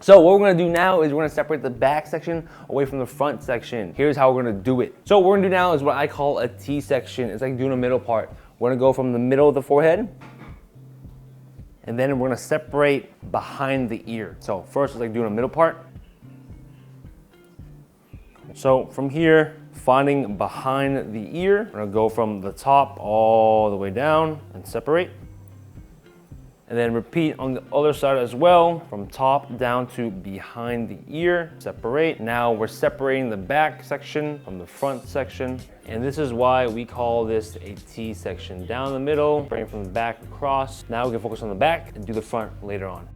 So what we're gonna do now is we're gonna separate the back section away from the front section. Here's how we're gonna do it. So what we're gonna do now is what I call a T-section. It's like doing a middle part. We're gonna go from the middle of the forehead, and then we're gonna separate behind the ear. So first it's like doing a middle part. So from here, finding behind the ear, we're gonna go from the top all the way down and separate. And then repeat on the other side as well, from top down to behind the ear, separate. Now we're separating the back section from the front section. And this is why we call this a T section. Down the middle, bring it from the back across. Now we can focus on the back and do the front later on.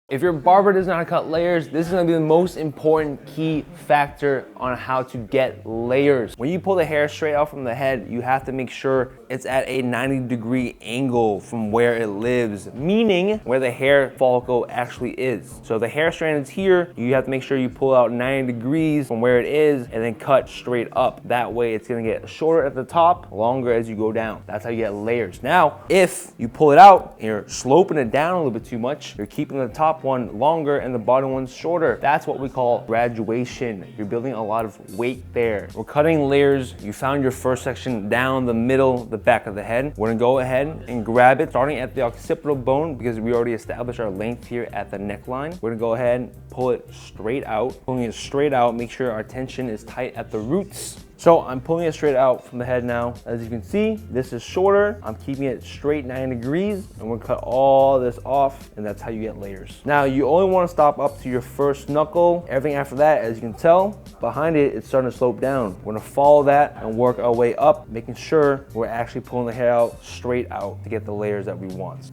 If your barber doesn't know how to cut layers, this is gonna be the most important key factor on how to get layers. When you pull the hair straight out from the head, you have to make sure it's at a 90-degree angle from where it lives, meaning where the hair follicle actually is. So if the hair strand is here, you have to make sure you pull out 90 degrees from where it is and then cut straight up. That way it's gonna get shorter at the top, longer as you go down. That's how you get layers. Now, if you pull it out and you're sloping it down a little bit too much, you're keeping the top one longer and the bottom one's shorter. That's what we call graduation. You're building a lot of weight there. We're cutting layers. You found your first section down the middle, the back of the head. We're gonna go ahead and grab it, starting at the occipital bone because we already established our length here at the neckline. We're gonna go ahead and pull it straight out. Pulling it straight out, make sure our tension is tight at the roots. So I'm pulling it straight out from the head now. As you can see, this is shorter. I'm keeping it straight 90 degrees and we're gonna cut all this off, and that's how you get layers. Now you only wanna stop up to your first knuckle. Everything after that, as you can tell, behind it, it's starting to slope down. We're gonna follow that and work our way up, making sure we're actually pulling the hair out straight out to get the layers that we want.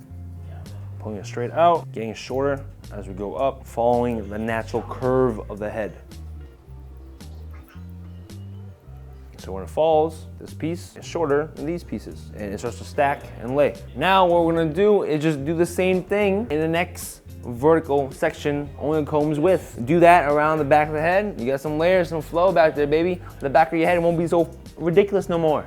Pulling it straight out, getting it shorter as we go up, following the natural curve of the head. So when it falls, this piece is shorter than these pieces, and it starts to stack and lay. Now what we're gonna do is just do the same thing in the next vertical section, only combs width. Do that around the back of the head. You got some layers, some flow back there, baby. The back of your head won't be so ridiculous no more.